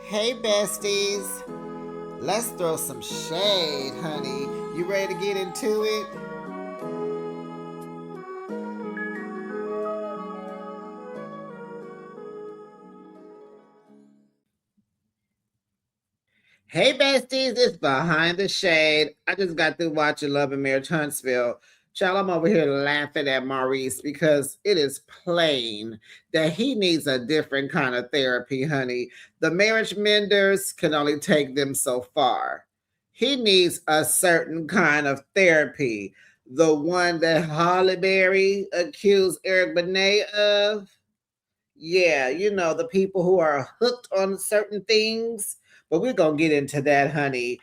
Hey besties, let's throw some shade, honey. You ready to get into it? Hey besties, it's Behind the Shade. I just got through watching Love and Marriage Huntsville. Child, I'm over here laughing at Maurice because it is plain that he needs a different kind of therapy, honey. The marriage menders can only take them so far. He needs a certain kind of therapy. The one that Holly Berry accused Eric Benet of. Yeah, the people who are hooked on certain things, but we're gonna get into that, honey.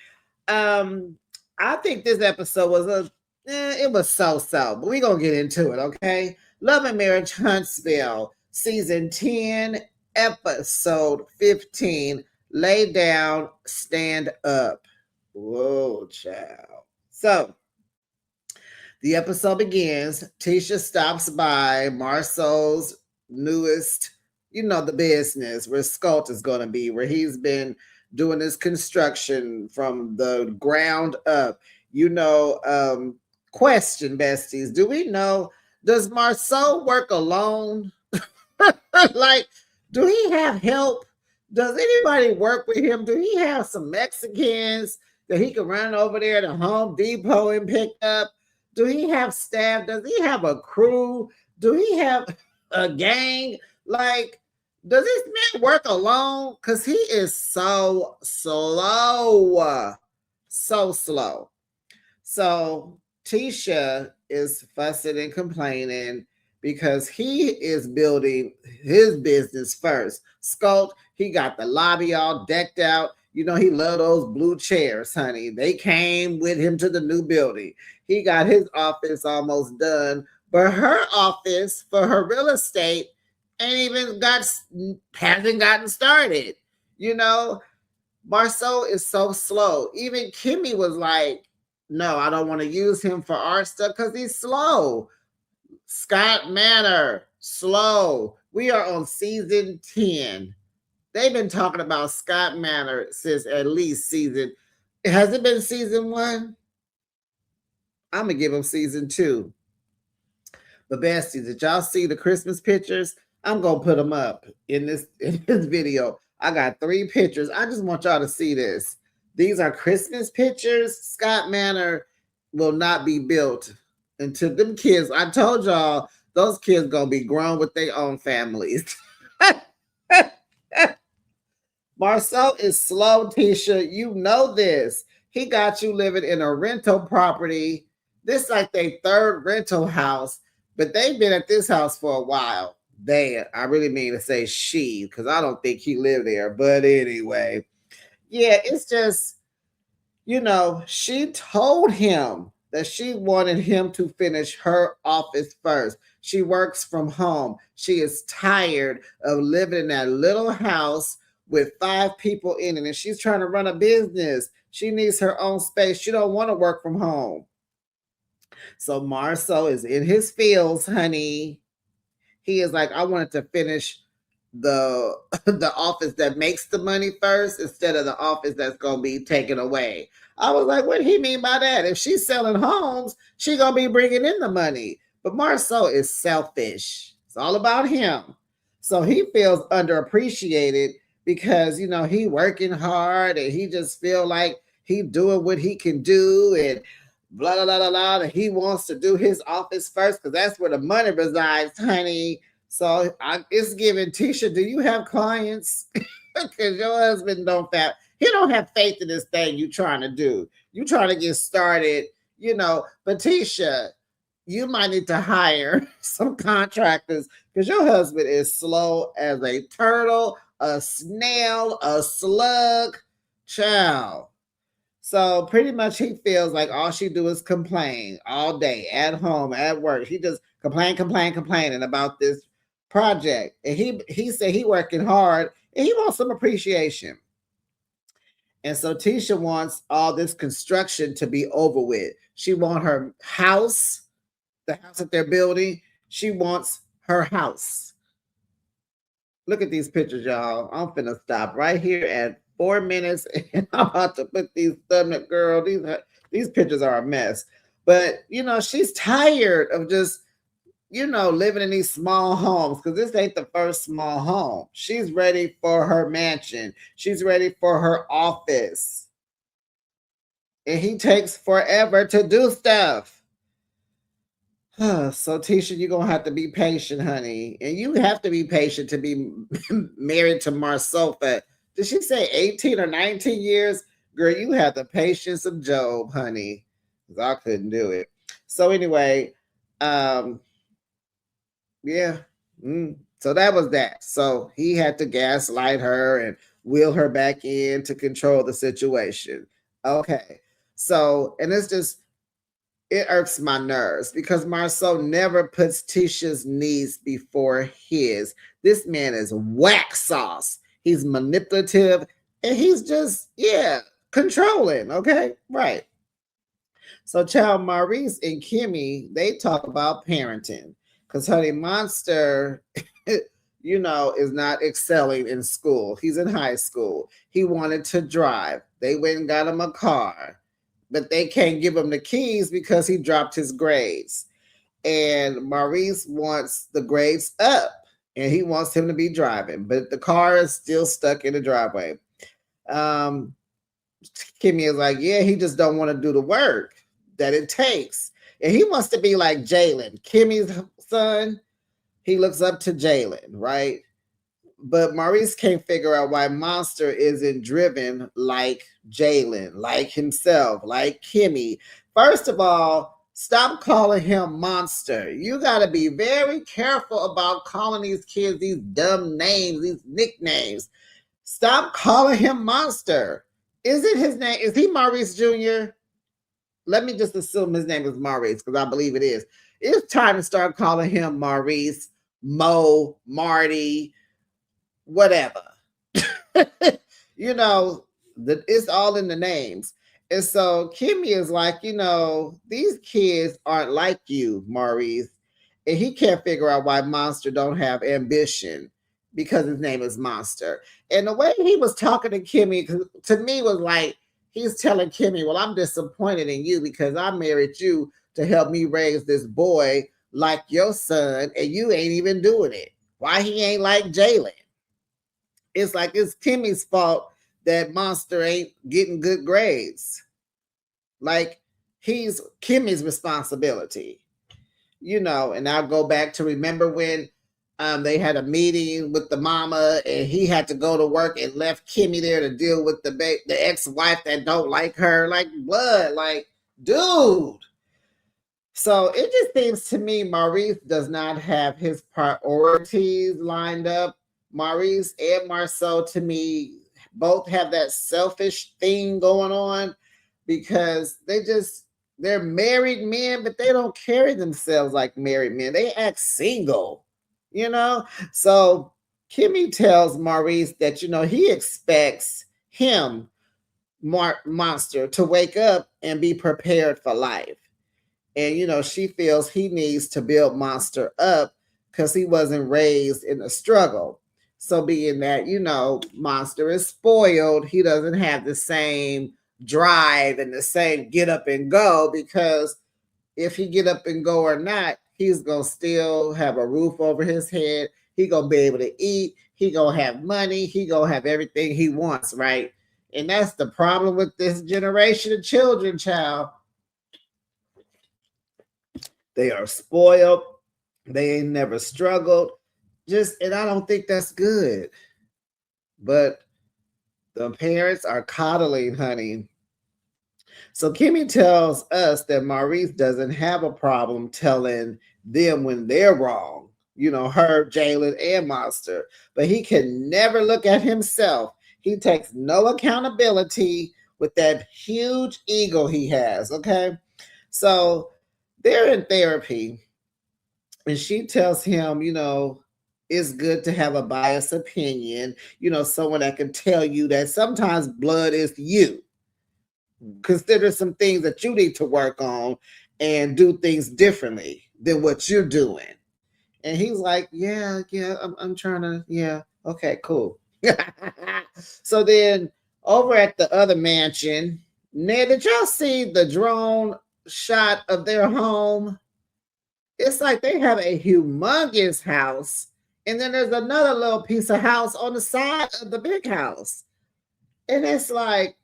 Um, I think this episode was it was so, but we're gonna get into it, okay? Love and Marriage Huntsville, season 10, episode 15. Lay down, stand up. Whoa, child. So the episode begins. Tisha stops by Marsau's newest, the business where Scott is going to be, where he's been doing this construction from the ground up. Question, besties. Do we know, does Marsau work alone? Like, do he have help? Does anybody work with him? Do he have some Mexicans that he can run over there to Home Depot and pick up? Do he have staff? Does he have a crew? Do he have a gang? Like, does this man work alone? Because he is so slow. So slow. So Tisha is fussing and complaining because he is building his business first. Sculpt, he got the lobby all decked out. He loved those blue chairs, honey. They came with him to the new building. He got his office almost done, but her office for her real estate hasn't gotten started. You know, Marsau is so slow. Even Kimmy was like, no, I don't want to use him for art stuff because he's slow. Scott Manor, slow. We are on season 10. They've been talking about Scott Manor since at least season. Has it been season 1? I'm going to give him season 2. But besties, did y'all see the Christmas pictures? I'm going to put them up in this video. I got 3 pictures. I just want y'all to see this. These are Christmas pictures. Scott Manor will not be built until them kids. I told y'all those kids gonna be grown with their own families. Marsau is slow, Tisha. You know this. He got you living in a rental property. This like their 3rd rental house, but they've been at this house for a while. I really mean to say she, because I don't think he lived there. But anyway, yeah, it's just, she told him that she wanted him to finish her office first. She works from home. She is tired of living in that little house with 5 people in it, and she's trying to run a business. She needs her own space. She don't want to work from home. So Marsau is in his fields, honey. He is like, I wanted to finish the the office that makes the money first instead of the office that's gonna be taken away. I was like, what do he mean by that? If she's selling homes, she gonna be bringing in the money. But Marsau is selfish. It's all about him. So he feels underappreciated because he working hard and he just feel like he doing what he can do and blah blah blah blah blah. And he wants to do his office first because that's where the money resides, honey. So it's giving. Tisha, do you have clients? Because your husband he don't have faith in this thing you trying to do. You trying to get started, But Tisha, you might need to hire some contractors because your husband is slow as a turtle, a snail, a slug, child. So pretty much he feels like all she do is complain all day at home, at work. He just complaining about this project. And he said he working hard and he wants some appreciation. And so Tisha wants all this construction to be over with. She wants her house, the house that they're building. She wants her house. Look at these pictures, y'all. I'm finna stop right here at 4 minutes, and I'm about to put these thumbnail. Girl, these pictures are a mess. But you know, she's tired of just living in these small homes because this ain't the first small home. She's ready for her mansion. She's ready for her office. And he takes forever to do stuff. So Tisha, you're gonna have to be patient, honey. And you have to be patient to be married to Marsau. Did she say 18 or 19 years? Girl, you have the patience of Job, honey. Because I couldn't do it. So anyway, yeah. So that was that. So he had to gaslight her and wheel her back in to control the situation. Okay. So, and it irks my nerves because Marsau never puts Tisha's needs before his. This man is whack sauce. He's manipulative and he's just, controlling. Okay. Right. So, child Maurice and Kimmy, they talk about parenting because honey, Monster, is not excelling in school. He's in high school. He wanted to drive. They went and got him a car, but they can't give him the keys because he dropped his grades. And Maurice wants the grades up and he wants him to be driving, but the car is still stuck in the driveway. Kimmy is like, yeah, he just don't want to do the work that it takes. And he wants to be like Jalen, Kimmy's son. He looks up to Jalen, right? But Maurice can't figure out why Monster isn't driven like Jalen, like himself, like Kimmy. First of all, stop calling him Monster. You got to be very careful about calling these kids these dumb names, these nicknames. Stop calling him Monster. Is it his name? Is he Maurice Jr.? Let me just assume his name is Maurice because I believe it is. It's time to start calling him Maurice, Mo, Marty, whatever. It's all in the names. And so Kimmy is like, these kids aren't like you, Maurice. And he can't figure out why Monster don't have ambition because his name is Monster. And the way he was talking to Kimmy, to me, was like, he's telling Kimmy, well, I'm disappointed in you because I married you to help me raise this boy like your son, and you ain't even doing it. Why he ain't like Jalen? It's like it's Kimmy's fault that Monster ain't getting good grades. Like he's Kimmy's responsibility. And I'll go back to remember when they had a meeting with the mama and he had to go to work and left Kimmy there to deal with the ex-wife that don't like her. Like blood, like dude. So it just seems to me Maurice does not have his priorities lined up. Maurice and Marsau, to me, both have that selfish thing going on because they're married men, but they don't carry themselves like married men. They act single, So Kimmy tells Maurice that, he expects him, Monster, to wake up and be prepared for life. And, she feels he needs to build Monster up because he wasn't raised in a struggle. So being that, Monster is spoiled, he doesn't have the same drive and the same get up and go because if he get up and go or not, he's going to still have a roof over his head. He going to be able to eat. He going to have money. He going to have everything he wants, right? And that's the problem with this generation of children, child. They are spoiled. They ain't never struggled. And I don't think that's good. But the parents are coddling, honey. So Kimmy tells us that Maurice doesn't have a problem telling them when they're wrong. Her, Jalen, and Monster. But he can never look at himself. He takes no accountability with that huge ego he has, okay? So they're in therapy. And she tells him, it's good to have a biased opinion, someone that can tell you that sometimes blood is you. Consider some things that you need to work on and do things differently than what you're doing. And he's like, yeah, I'm trying to, Okay, cool. So then over at the other mansion, Ned, did y'all see the drone shot of their home? It's like they have a humongous house, and then there's another little piece of house on the side of the big house. And it's like,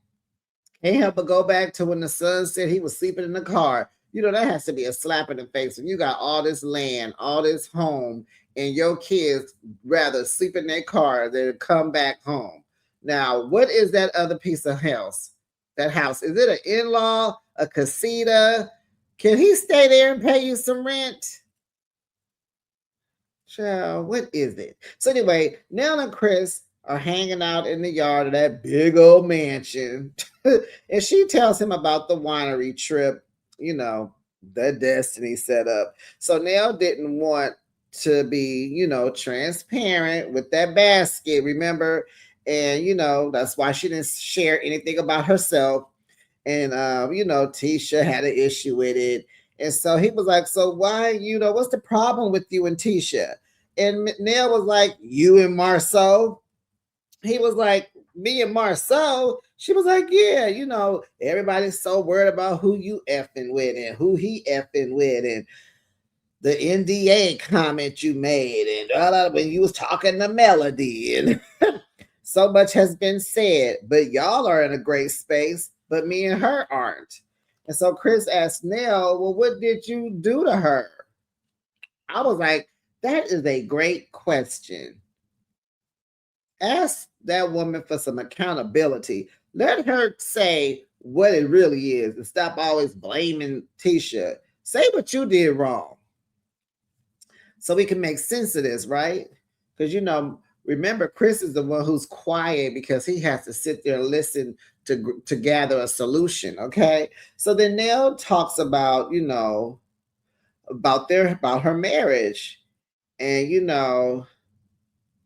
can't help but go back to when the son said he was sleeping in the car. You know, that has to be a slap in the face when you got all this land, all this home, and your kids rather sleep in their car than come back home. Now, what is that other piece of house? That house, is it an in-law, a casita? Can he stay there and pay you some rent? Child, what is it? So anyway, Nell and Chris are hanging out in the yard of that big old mansion. And she tells him about the winery trip, you know, the destiny set up. So Nell didn't want to be, you know, transparent with that basket, remember? And, you know, that's why she didn't share anything about herself. And, you know, Tisha had an issue with it. And so he was like, so why, you know, what's the problem with you and Tisha? And Nell was like, you and Marsau. He was like, me and Marsau. She was like, yeah, you know, everybody's so worried about who you effing with and who he effing with and the NDA comment you made and when you was talking to Melody and so much has been said, but y'all are in a great space, but me and her aren't. And so Chris asked Nell, well, what did you do to her? I was like, that is a great question. Ask that woman for some accountability. Let her say what it really is and stop always blaming Tisha. Say what you did wrong so we can make sense of this, right? Because, you know, remember, Chris is the one who's quiet because he has to sit there and listen to gather a solution, okay? So then Nell talks about, you know, about her marriage and, you know,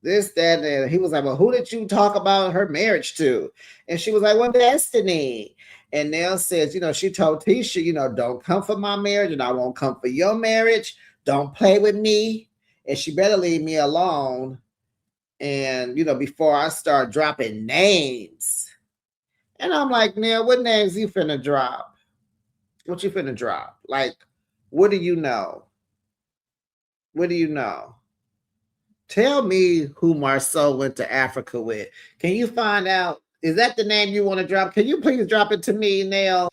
this, that, and he was like, well, who did you talk about her marriage to? And she was like, well, Destiny. And Nell says, you know, she told Tisha, you know, don't come for my marriage and I won't come for your marriage. Don't play with me. And she better leave me alone. And, you know, before I start dropping names. And I'm like, Nell, what names you finna drop? What you finna drop? Like, what do you know? What do you know? Tell me who Marsau went to Africa with. Can you find out? Is that the name you want to drop? Can you please drop it to me, Nell?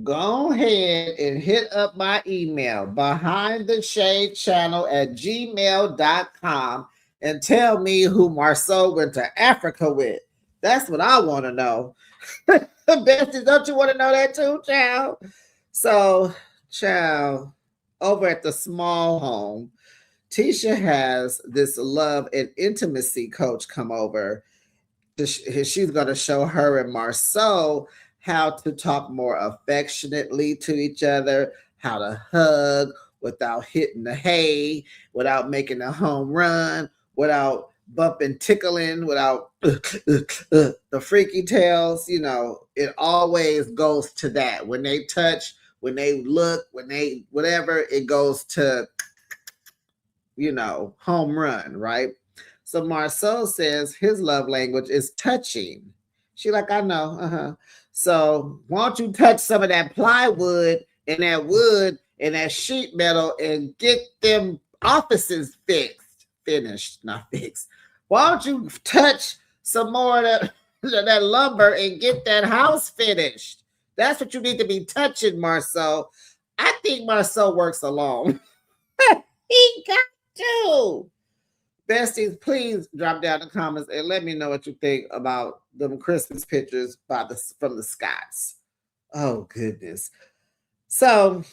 Go ahead and hit up my email, behindtheshadechannel@gmail.com, and tell me who Marsau went to Africa with. That's what I want to know. Bestie, don't you want to know that too, child? So, child, over at the small home, Tisha has this love and intimacy coach come over. She's going to show her and Marsau how to talk more affectionately to each other, how to hug without hitting the hay, without making a home run, without bumping, tickling, without the freaky tails. You know, it always goes to that. When they touch, when they look, when they whatever, it goes to, you know, home run, right? So Marsau says his love language is touching. She like, I know, So why don't you touch some of that plywood and that wood and that sheet metal and get them offices finished, not fixed. Why don't you touch some more of that lumber and get that house finished? That's what you need to be touching, Marsau. I think Marsau works alone. He got to. Besties, please drop down in the comments and let me know what you think about them Christmas pictures from the Scots. Oh, goodness. So,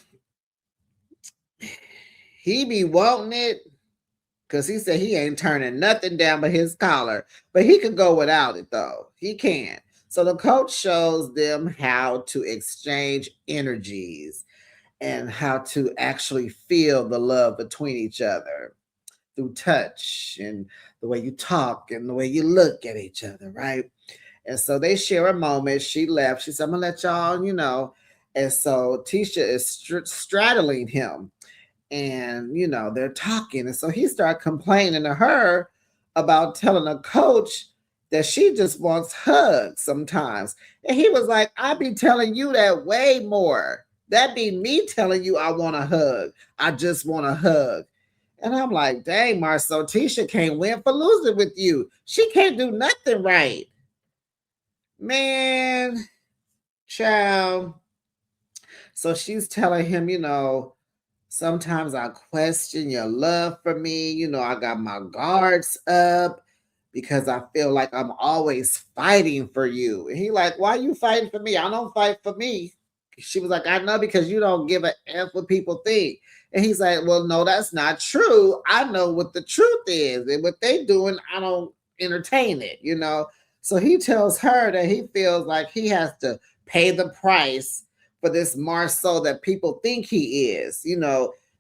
he be wanting it because he said he ain't turning nothing down but his collar. But he could go without it, though. He can. So, the coach shows them how to exchange energies and how to actually feel the love between each other through touch and the way you talk and the way you look at each other, right? And so they share a moment. She left. She said, I'm going to let y'all, you know. And so Tisha is straddling him and, you know, they're talking. And so he started complaining to her about telling a coach that she just wants hugs sometimes. And he was like, I be telling you that way more. That be me telling you I want a hug. I just want a hug. And I'm like, dang, Marsau, Tisha can't win for losing with you. She can't do nothing right. Man, child. So she's telling him, sometimes I question your love for me. I got my guards up because I feel like I'm always fighting for you. And he like, why are you fighting for me? I don't fight for me. She was like, I know, because you don't give a F what people think. And he's like, well, no, that's not true. I know what the truth is. And what they doing, I don't entertain it. So he tells her that he feels like he has to pay the price for this Marsau that people think he is.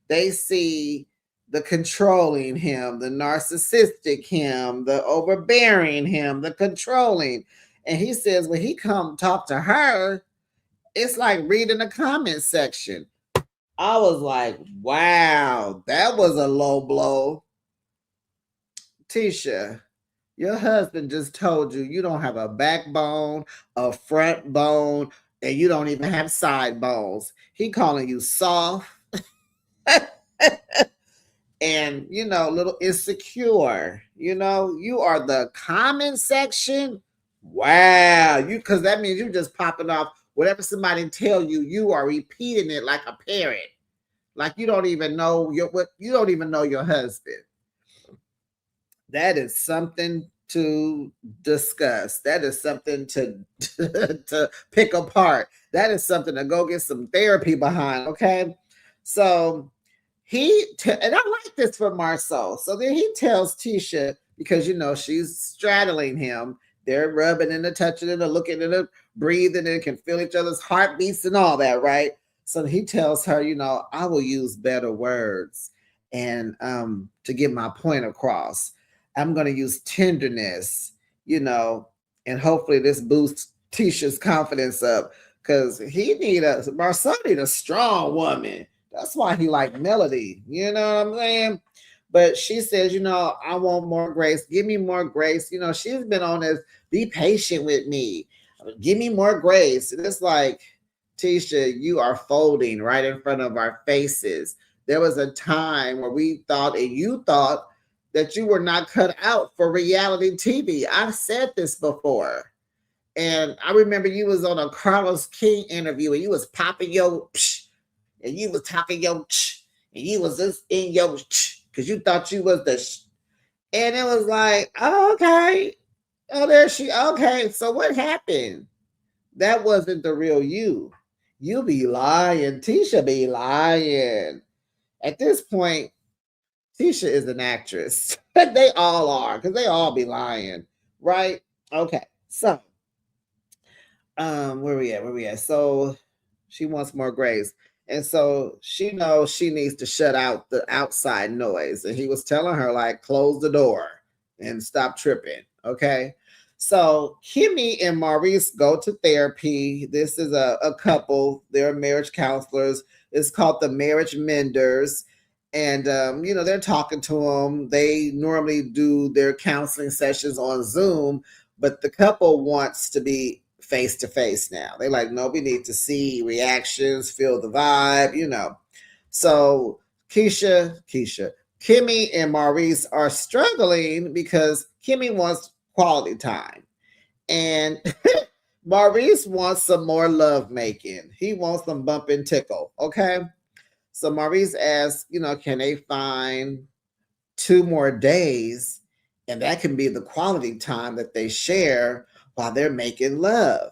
They see the controlling him, the narcissistic him, the overbearing him, the controlling. And he says when he come talk to her, it's like reading the comment section. I was like, wow, that was a low blow. Tisha, your husband just told you don't have a backbone, a front bone, and you don't even have side bones. He calling you soft and, little insecure. You are the comment section. Wow. Because that means you just popping off whatever somebody tell you, you are repeating it like a parrot. Like you don't even know your husband. That is something to discuss. That is something to to pick apart. That is something to go get some therapy behind. Okay, so and I like this for Marsau. So then he tells Tisha, because she's straddling him. They're rubbing and touching and looking and breathing and can feel each other's heartbeats and all that, right? So he tells her, I will use better words and to get my point across. I'm going to use tenderness, and hopefully this boosts Tisha's confidence up, because Marsau need a strong woman. That's why he like Melody. You know what I'm saying? But she says, I want more grace. Give me more grace. She's been on this, be patient with me. Give me more grace. And it's like, Tisha, you are folding right in front of our faces. There was a time where we thought, and you thought, that you were not cut out for reality TV. I've said this before. And I remember you was on a Carlos King interview and you was popping your psh, and you was talking your psh, and you was just in your psh, because you thought you was the sh. And it was like, oh, okay. Oh, there she, okay. So what happened? That wasn't the real you. You be lying. Tisha be lying. At this point, Tisha is an actress. They all are, because they all be lying, right? Okay, so where we at? So she wants more grace, and so she knows she needs to shut out the outside noise. And he was telling her, like, close the door and stop tripping. Okay, so Kimmy and Maurice go to therapy. This is a couple. They're marriage counselors. It's called the Marriage Menders. And, they're talking to them. They normally do their counseling sessions on Zoom, but the couple wants to be face to face now. They're like, no, we need to see reactions, feel the vibe. So Kimmy and Maurice are struggling because Kimmy wants quality time. And Maurice wants some more love making. He wants some bump and tickle. Okay. So Maurice asks, can they find 2 more days, and that can be the quality time that they share while they're making love.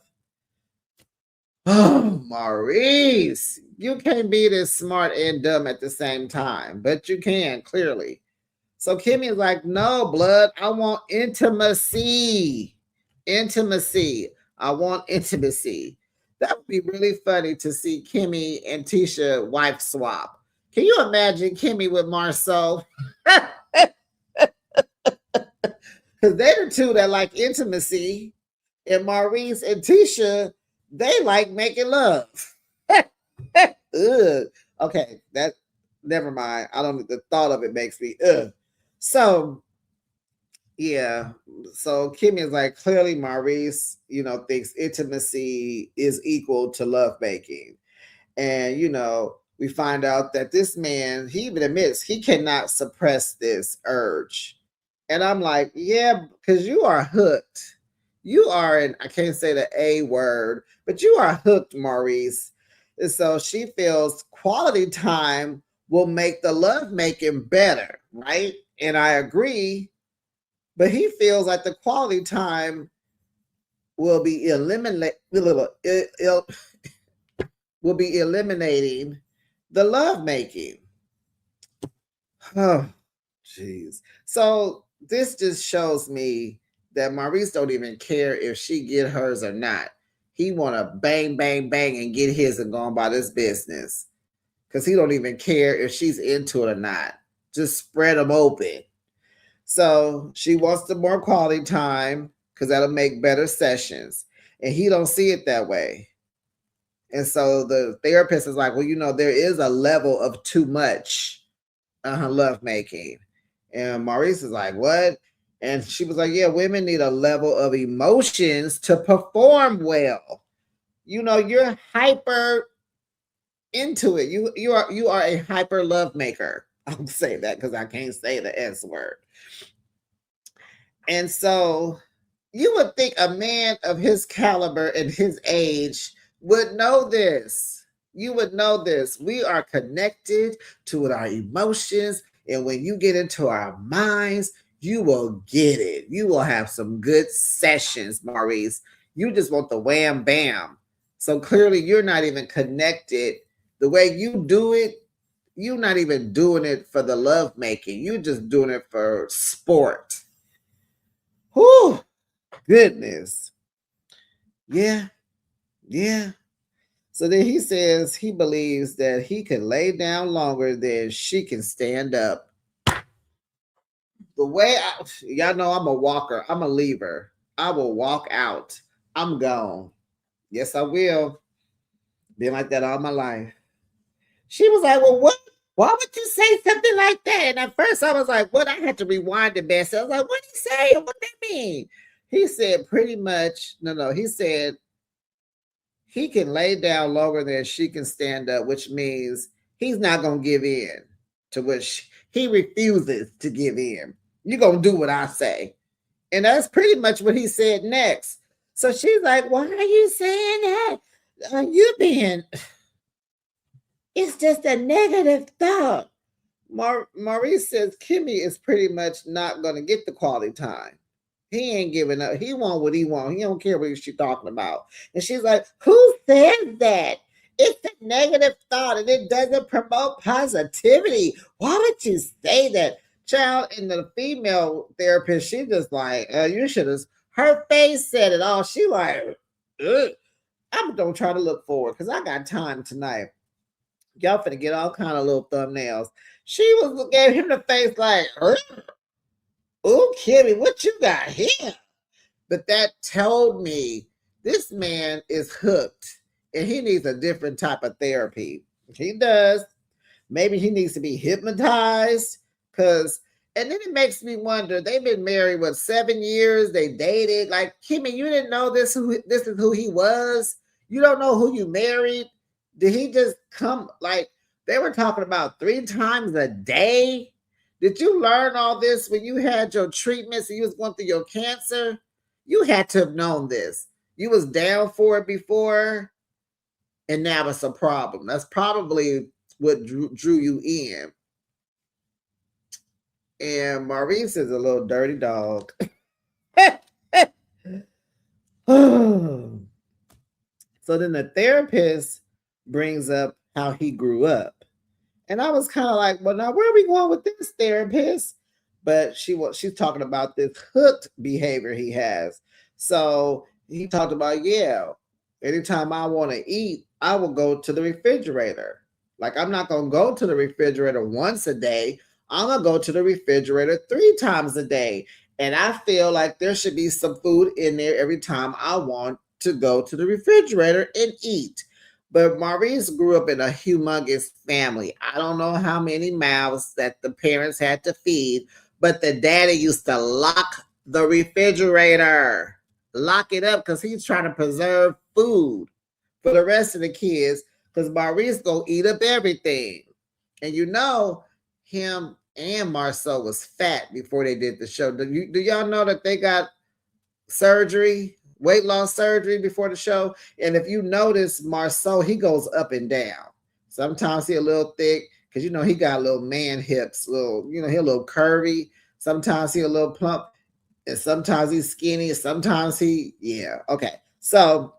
Oh, Maurice, you can't be this smart and dumb at the same time, but you can, clearly. So Kimmy is like, no, blood, I want intimacy. Intimacy. I want intimacy. That would be really funny to see Kimmy and Tisha wife swap. Can you imagine Kimmy with Marsau? Because they're the two that like intimacy, and Maurice and Tisha, they like making love. Ugh. Okay, that never mind. I don't. The thought of it makes me ugh. So Yeah. So Kimmy is like, clearly Maurice, thinks intimacy is equal to lovemaking. And, we find out that this man, he even admits he cannot suppress this urge. And I'm like, yeah, because you are hooked. You are, and I can't say the A word, but you are hooked, Maurice. And so she feels quality time will make the love making better, right? And I agree, but he feels like the quality time will be will be eliminating the love making. Oh, jeez. So this just shows me that Maurice don't even care if she get hers or not. He want to bang, bang, bang and get his and go on by this business because he don't even care if she's into it or not. Just spread them open. So she wants the more quality time because that'll make better sessions. And he don't see it that way. And so the therapist is like, well, there is a level of too much love making. And Maurice is like, what? And she was like, yeah, women need a level of emotions to perform well. You're hyper into it. You are a hyper love maker. I'll say that because I can't say the S word. And so you would think a man of his caliber and his age would know this. You would know this. We are connected to our emotions. And when you get into our minds, you will get it. You will have some good sessions, Maurice. You just want the wham bam. So clearly, you're not even connected. The way you do it, you're not even doing it for the love making. You're just doing it for sport. Whew, goodness. Yeah, yeah. So then he says he believes that he can lay down longer than she can stand up. The way y'all know I'm a walker, I'm a leaver. I will walk out. I'm gone. Yes, I will. Been like that all my life. She was like, well, what? Why would you say something like that? And at first I was like, what? I had to rewind the best. I was like, what did he say? What that mean? He said pretty much, no, he said he can lay down longer than she can stand up, which means he's not going to give in, to which he refuses to give in. You're going to do what I say. And that's pretty much what he said next. So she's like, why are you saying that? You being, it's just a negative thought. Maurice says Kimmy is pretty much not going to get the quality time. He ain't giving up. He want what he want. He don't care what she's talking about. And she's like, who says that? It's a negative thought and it doesn't promote positivity. Why would you say that? Child, and the female therapist, she just like, you should have, her face said it all. She like, ugh. I'm going to try to look forward because I got time tonight. Y'all finna get all kind of little thumbnails. She was gave him the face like, oh, Kimmy, what you got here? But that told me this man is hooked and he needs a different type of therapy. He does. Maybe he needs to be hypnotized and then it makes me wonder, they've been married, 7 years? They dated. Like, Kimmy, you didn't know this is who he was? You don't know who you married? Did he just come, like, they were talking about 3 times a day? Did you learn all this when you had your treatments and you was going through your cancer? You had to have known this. You was down for it before, and now it's a problem. That's probably what drew you in. And Maurice is a little dirty dog. So then the therapist brings up how he grew up. And I was kind of like, well, now where are we going with this, therapist? But she's talking about this hooked behavior he has. So he talked about, yeah, anytime I want to eat, I will go to the refrigerator. Like, I'm not going to go to the refrigerator once a day. I'm going to go to the refrigerator 3 times a day. And I feel like there should be some food in there every time I want to go to the refrigerator and eat. But Maurice grew up in a humongous family. I don't know how many mouths that the parents had to feed, but the daddy used to lock the refrigerator. Lock it up because he's trying to preserve food for the rest of the kids because Maurice gonna eat up everything. And you know, him and Marsau was fat before they did the show. Do y'all know that they got surgery, weight loss surgery before the show? And if you notice, Marsau, he goes up and down. Sometimes he a little thick because you know he got little man hips, little, you know, he a little curvy. Sometimes he a little plump, and sometimes he's skinny. Sometimes he, yeah, okay. So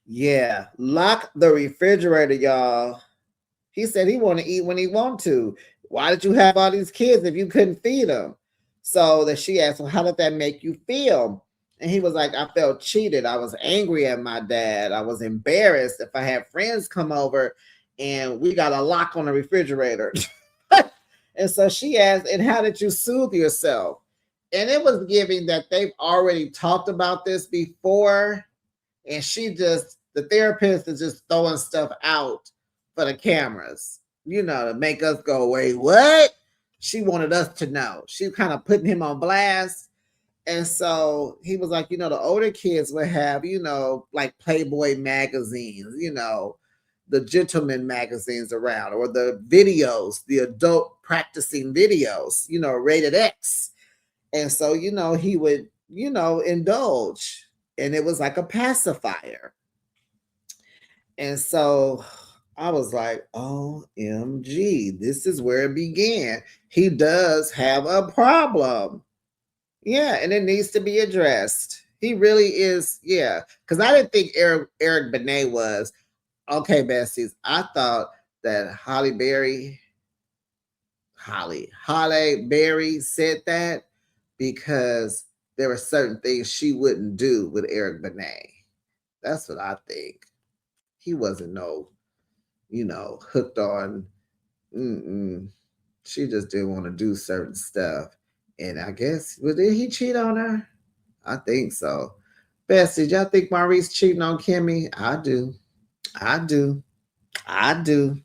yeah, lock the refrigerator, y'all. He said he want to eat when he want to. Why did you have all these kids if you couldn't feed them? So that she asked, well, how did that make you feel? And he was like, I felt cheated. I was angry at my dad. I was embarrassed if I had friends come over and we got a lock on the refrigerator. And so she asked, and how did you soothe yourself? And it was giving that they've already talked about this before. And she just, the therapist is just throwing stuff out for the cameras, you know, to make us go, wait, what? She wanted us to know. She kind of putting him on blast. And so he was like, you know, the older kids would have, you know, like Playboy magazines, you know, the gentleman magazines around, or the videos, the adult practicing videos, you know, rated X. And so, you know, he would, you know, indulge. And it was like a pacifier. And so I was like, OMG, this is where it began. He does have a problem. Yeah, and it needs to be addressed. He really is, yeah. Because I didn't think Eric Benet was. Okay, besties, I thought that Halle Berry said that because there were certain things she wouldn't do with Eric Benet. That's what I think. He wasn't no, you know, hooked on. She just didn't want to do certain stuff. And I guess, well, did he cheat on her? I think so. Bestie, did y'all think Maurice cheating on Kimmy? I do. I do. I do.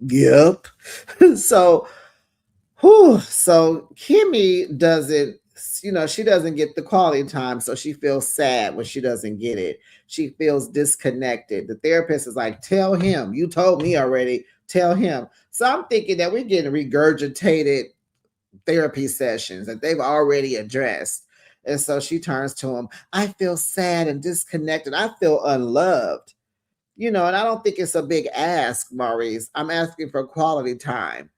Yep. So, so Kimmy doesn't, you know, she doesn't get the quality time, so she feels sad when she doesn't get it. She feels disconnected. The therapist is like, tell him, you told me already, tell him. So I'm thinking that we're getting regurgitated therapy sessions that they've already addressed. And so she turns to him, I feel sad and disconnected. I feel unloved. You know, and I don't think it's a big ask, Maurice. I'm asking for quality time.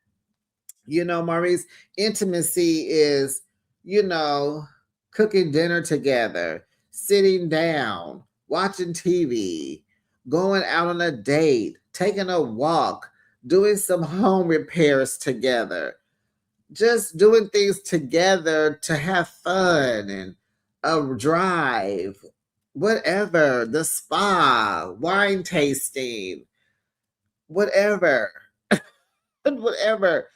You know, Maurice, intimacy is, you know, cooking dinner together, sitting down, watching TV, going out on a date, taking a walk, doing some home repairs together, just doing things together to have fun, and a drive, whatever, the spa, wine tasting, whatever, whatever.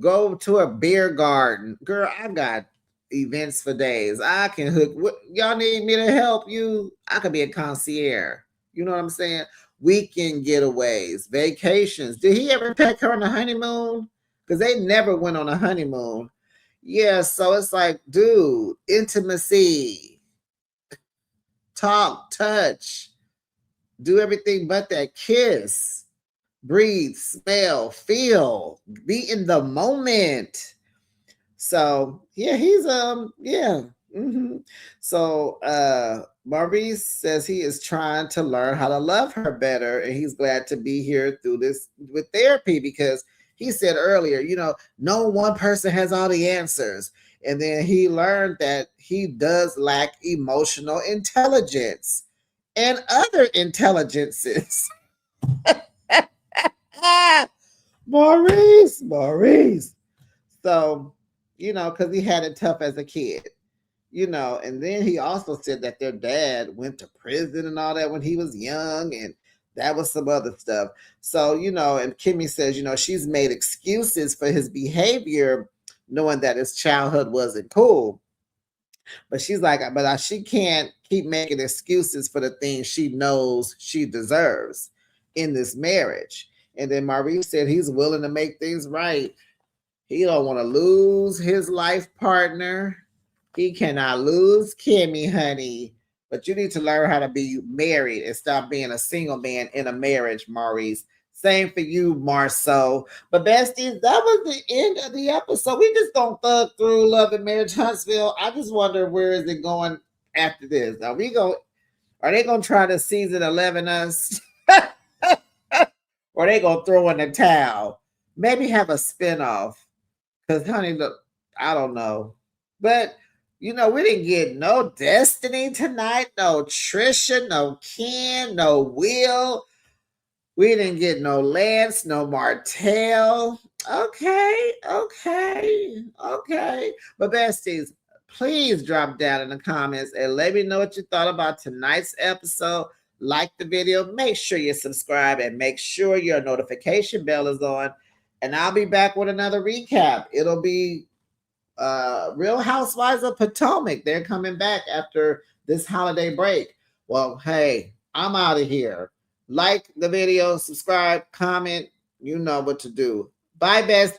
Go to a beer garden. Girl, I got events for days. I can hook. What, y'all need me to help you? I could be a concierge. You know what I'm saying? Weekend getaways, vacations. Did he ever take her on a honeymoon? Because they never went on a honeymoon. Yeah, so it's like, dude, intimacy, talk, touch, do everything but that. Kiss, breathe, smell, feel, be in the moment. So yeah, he's yeah. So Maurice says he is trying to learn how to love her better, and he's glad to be here through this with therapy, because he said earlier, you know, no one person has all the answers. And then he learned that he does lack emotional intelligence and other intelligences. Maurice. So, you know, because he had it tough as a kid, you know, and then he also said that their dad went to prison and all that when he was young, and that was some other stuff. So, you know, and Kimmy says, you know, she's made excuses for his behavior, knowing that his childhood wasn't cool. But she's like, but she can't keep making excuses for the things she knows she deserves in this marriage. And then Maurice said he's willing to make things right. He don't want to lose his life partner. He cannot lose Kimmy, honey. But you need to learn how to be married and stop being a single man in a marriage, Maurice. Same for you, Marsau. But besties, that was the end of the episode. We just gonna thug through Love and Marriage Huntsville. I just wonder where is it going after this. Are they gonna try to season 11 us? Or they gonna throw in the towel? Maybe have a spinoff. Because honey, look, I don't know. But we didn't get no Destiny tonight, no Trisha, no Ken, no Will. We didn't get no Lance, no Martell. Okay. But besties, please drop down in the comments and let me know what you thought about tonight's episode. Like the video, make sure you subscribe, and make sure your notification bell is on. And I'll be back with another recap. It'll be Real Housewives of Potomac. They're coming back after this holiday break. Well, hey, I'm out of here. Like the video, subscribe, comment. You know what to do. Bye, besties.